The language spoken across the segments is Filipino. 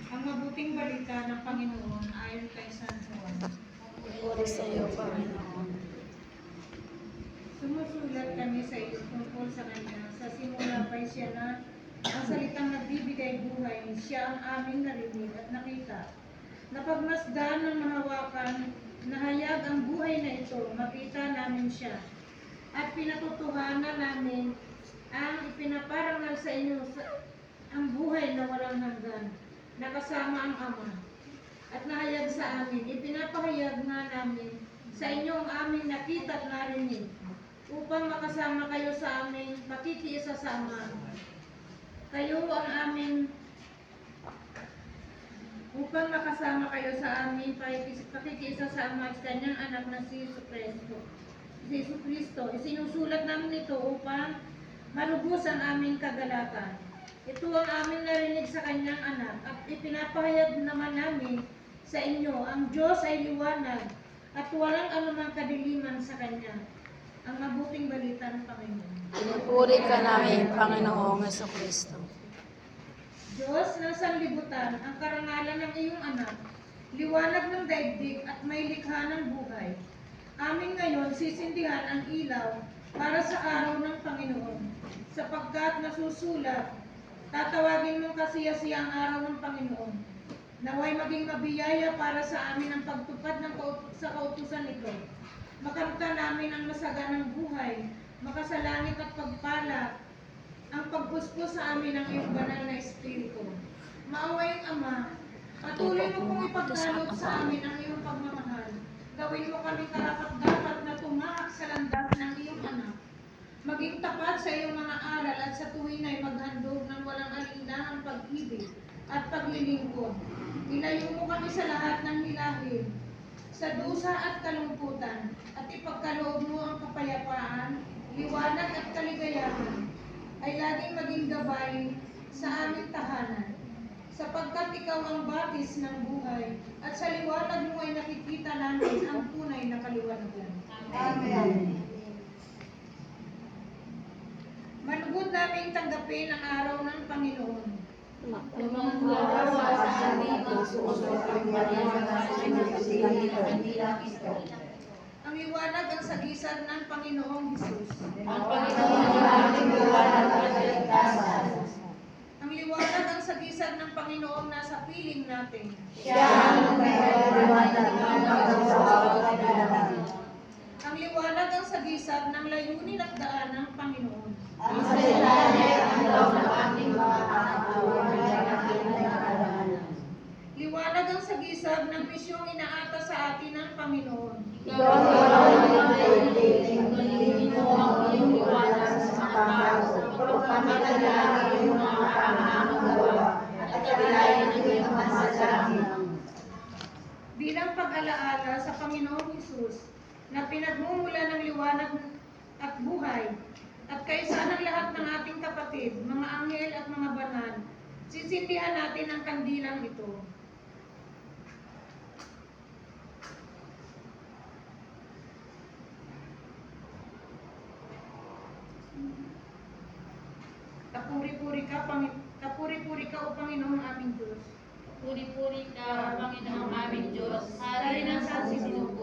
Ang mabuting balita ng Panginoon ayon kay San Juan. Puri sa iyo, Panginoon. Sumusulat kami sa iyo tungkol sa Kanya. Sa simula pa'y siya na ang salitang nagbibigay buhay. Siya ang aming narinig at nakita. Napagmasdan ng mahawakan, nahayag ang buhay na ito. Makita namin siya. At pinatutuhanan namin ang ipinaparangal sa inyo ang buhay na walang hanggan. Nakasama ang Ama at nahayag sa amin. Ipinapahayag nga namin sa inyo ang aming nakita at narinig upang makasama kayo sa aming pakikiisa sa Ama. Kayo ang aming upang makasama kayo sa aming pakikiisa sa Ama at Kanyang anak na si Jesu Kristo. Isinusulat namin ito upang malubos ang aming kagalakan. Ito ang aming narinig sa Kanyang anak at ipinapahayag naman namin sa inyo. Ang Diyos ay liwanag at walang anumang kadiliman sa Kanya. Ang mabuting balita ng Panginoon. Pinupuri ka namin, Panginoong Jesucristo. Diyos ng sanlibutan, ang karangalan ng iyong anak, liwanag ng daigdig at may likha ng buhay. Amin ngayon sisindihan ang ilaw para sa araw ng Panginoon, sapagkat nasusulat, tatawagin mong kasiyasiyang araw ng Panginoon. Naway maging mabiyaya para sa amin ang pagtupad sa kautusan nito. Makamta namin ang masaganang buhay, makasalangit at pagpala, ang pagpuspos sa amin ng iyong banal na Espiritu. Maaway ang Ama, patuloy mo kong ipagkaloob sa amin ang iyong pagmamahal. Gawin mo kami karapat-dapat na tumaak sa landas ng iyong anak. Maging tapat sa iyong mga aral at sa tuwin ay maghandog ng walang alinlangang pag-ibig at paglilingkod. Ilayo mo kami sa lahat ng hilahin, sa dusa at kalungkutan, at ipagkaloob mo ang kapayapaan, liwanag at kaligayahan, ay laging maging gabay sa aming tahanan. Sapagkat ikaw ang batis ng buhay, at sa liwanag mo ay nakikita namin ang tunay na kaliwanagan. Amen. Manugod naming tanggapin ang araw ng Panginoon. Ang liwanag ang sagisag ng Panginoong Hesus. Ang Panginoon ang aming liwanag at kaligtasan. Ang liwanag ang sagisag ng Panginoong nasa piling natin. Siya ang may liwanag hanggang sa walang. Ang liwanag ang sagisag ng layunin at daan ng Panginoon. Ang salita niya ang daw ng aming mga kaaway na kinakailangan. Liwanag ang sagisag ng misyong inaata sa atin ng Panginoon. Ikaw ang daigdig, gunitin mo ang iyong liwanag sa mga tao, pagpapatalaan ang iyong mga kamahamang gawa, at kabilayan ang iyong masasabi. Bilang pag-alaala sa Panginoong Hesus, na pinagmumula ng liwanag at buhay, at kaysa ng lahat ng ating kapatid, mga anghel at mga banal, sisindihan natin ang kandilang ito. Kapuri-puri ka, O Panginoong aming Diyos. Puri-puri ka, Panginoong aming Diyos, Hari ng sansimulan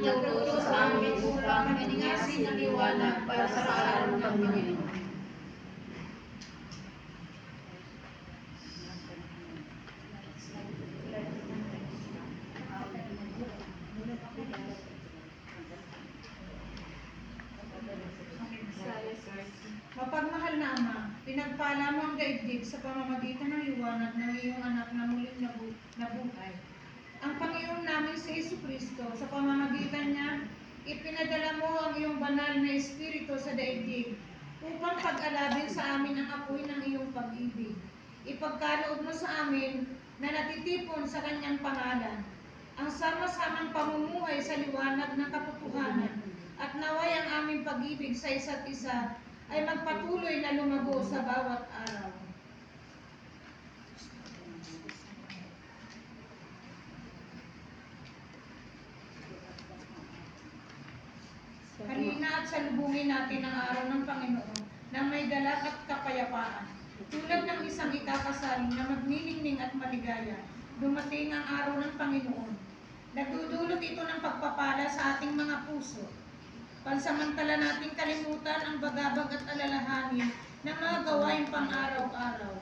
nagluto sa amin upang maningasin ang liwanag para sa araw ng Panginoon. Mapagmahal na Ama, pinagpala mo ang daigdig sa pamamagitan ng liwanag ng iyong anak na muling nabuhay. Ang Panginoon namin si Jesucristo, sa pamamagitan niya, ipinadala mo ang iyong banal na Espiritu sa daigdig upang pag-alabin sa amin ang apoy ng iyong pag-ibig. Ipagkaloob mo sa amin na natitipon sa kanyang pangalan ang sama-samang pamumuhay sa liwanag ng katotohanan at naway ang aming pag-ibig sa isa't isa ay magpatuloy na lumago sa bawat araw. Halina at salubungin natin ang araw ng Panginoon na may galak at kapayapaan. Tulad ng isang ikakasal na magniningning at maligaya, dumating ang araw ng Panginoon. Nagdudulot ito ng pagpapala sa ating mga puso. Pansamantala nating kalimutan ang bagabag at alalahanin ng mga gawain pang-araw-araw.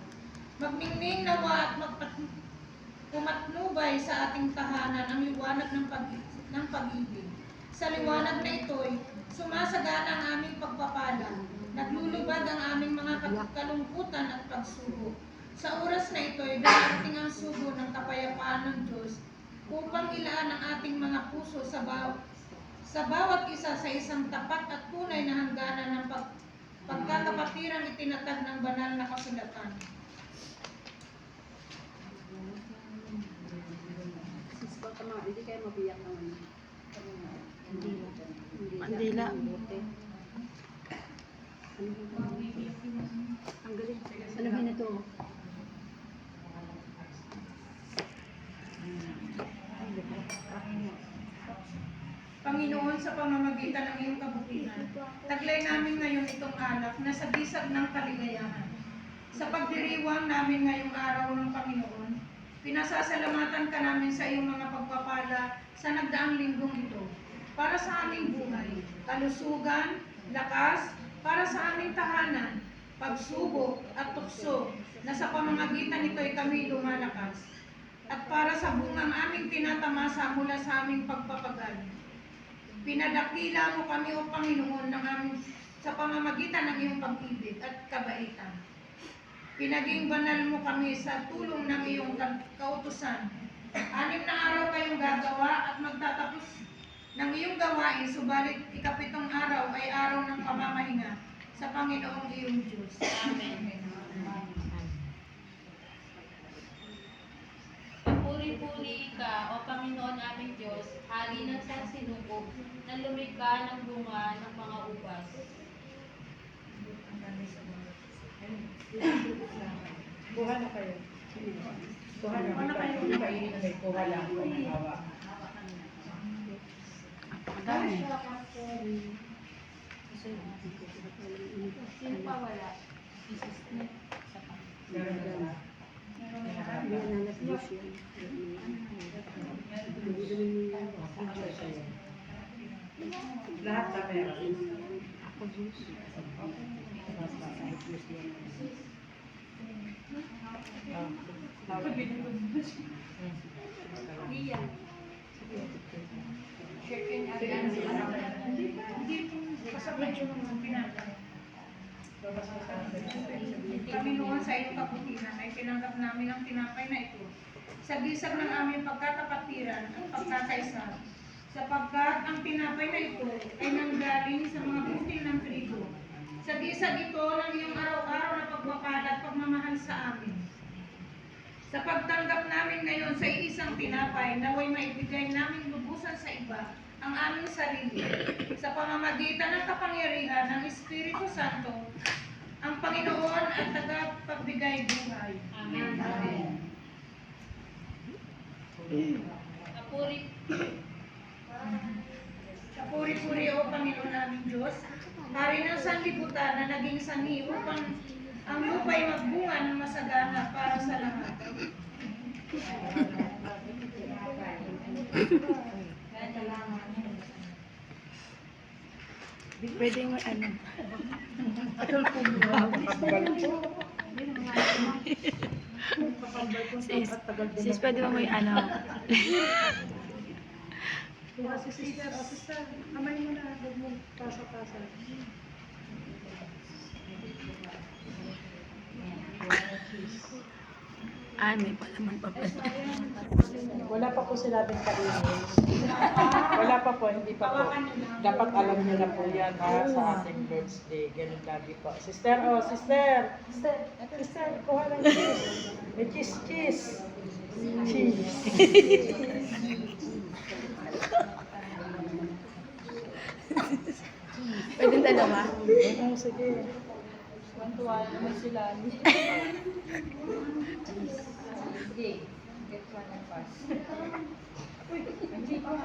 Magningning nawa at pumatnubay sa ating tahanan ang liwanag ng pag-ibig. Sa liwanag na ito'y sumasagana ang aming pagpapala, naglulubag ang aming mga kalungkutan at pagsubok. Sa oras na ito'y darating ang sugo ng kapayapaan ng Diyos upang ilaan ang ating mga puso sa bawat isa sa isang tapat at tunay na hangganan ng pagkakapatirang itinatag ng banal na kasulatan. Hindi kayo mabiyak naman. Mandila. Ang galing. Ano ba ito? Panginoon, sa pamamagitan ng iyong kabutihan, taglay namin ngayon itong alak na sa bisag ng kaligayahan. Sa pagdiriwang namin ngayong araw ng Panginoon, pinasasalamatan ka namin sa iyong mga pagpapala sa nagdaang linggong ito, para sa aming buhay, kalusugan, lakas, para sa aming tahanan, pagsubok at tukso, na sa pamamagitan nito'y kami lumalakas, at para sa bungang aming tinatamasa mula sa aming pagpapagal. Pinadakila mo kami, O Panginoon, sa pamamagitan ng iyong pag-ibig at kabaitan. Pinaging banal mo kami sa tulong ng iyong kautusan. 6 na araw kayong gagawa at magtatapos ng iyong gawain, subalit ikapitong araw ay araw ng pamamahinga sa Panginoong iyong Diyos. Amen. Puri-puri ka, O Panginoon aming Diyos, hari ng sansinuko, na lumikha ng bunga ng mga ubas. Kuha na kayo. Kuha na kayo. Kainin na may kuha lang. Hawa. Sino pa wala? Lahat na meron. Iyan. Panginoon, sa iyong kabutihan ay tinanggap namin ang tinapay na ito sa gisag ng aming pagkakapatiran at pagkakaisa, sapagkat ang tinapay na ito ay nanggaling sa mga butil ng trigo. Sa gisag ito ng iyong araw-araw na pagpapala at pagmamahal sa amin. Sa pagtanggap namin ngayon sa iisang tinapay, naway maibigay namin lubusan sa iba ang aming sarili sa pamamagitan ng kapangyarihan ng Espiritu Santo, ang Panginoon at tagapagbigay buhay. Amen. Amen. Kapuri-puri, O Panginoon aming Diyos, hari ng sanlibutan na naging sanhi upang ang lupa'y magbunga ng masagana para sa lahat. Salamat. Pwede mo ano. Sis, pwede mo may ano. Sister, kamay mo na, huwag mo pasa-pasa. May palaman pa pala. Wala pa po sinabing kainin. Wala pa po, hindi pa po. Dapat alam niyo na po yan ha, sa ating birthday. Ganun lagi po. Sister, sister! Sister, kuha ng cheese. May cheese. Pwede dalawa? Oo, sige. Tuwa naman sila. Hindi pa po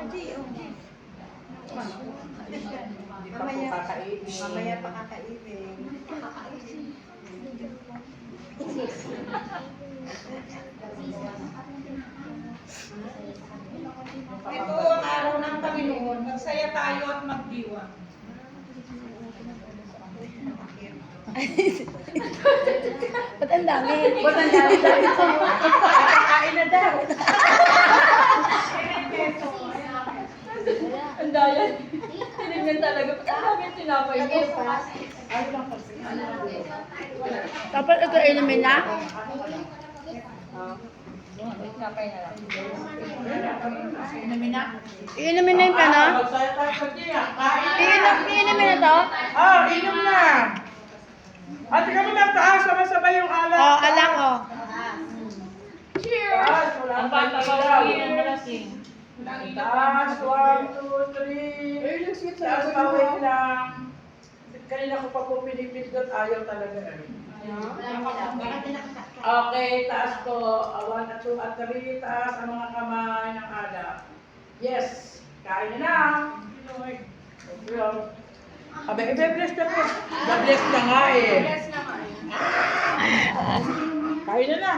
kakainin. Mamaya pa kakainin. Ito ang araw ng Panginoon. Magsaya tayo at magdiwang. Ba't ang dami? Kakain na daw. Ang daya. Tinignan talaga. Ba't ang dami yung tinapay mo? Ano lang kasi? Dapat ito inumin na? Tinapay na lang. Inumin na? Inumin na yung pano? Magsaya tayo sa tiya. Kain. Inumin na to? Inom na. At ikaw mo taas, sabay yung alak. Alak ko. Taas, wala Ang tayong bata pa ilaw. uwi ng malasing. Taas, 1, 2, 3. Taas, wait lang. Kanina ko pa po pinipindot, ayaw talaga. Okay, taas po. 1 at 2 at 3. Taas ang mga kamay ng alak. Yes. Kain na. Thank you. Abe, bless na po. Bless na nga eh. Kain na na.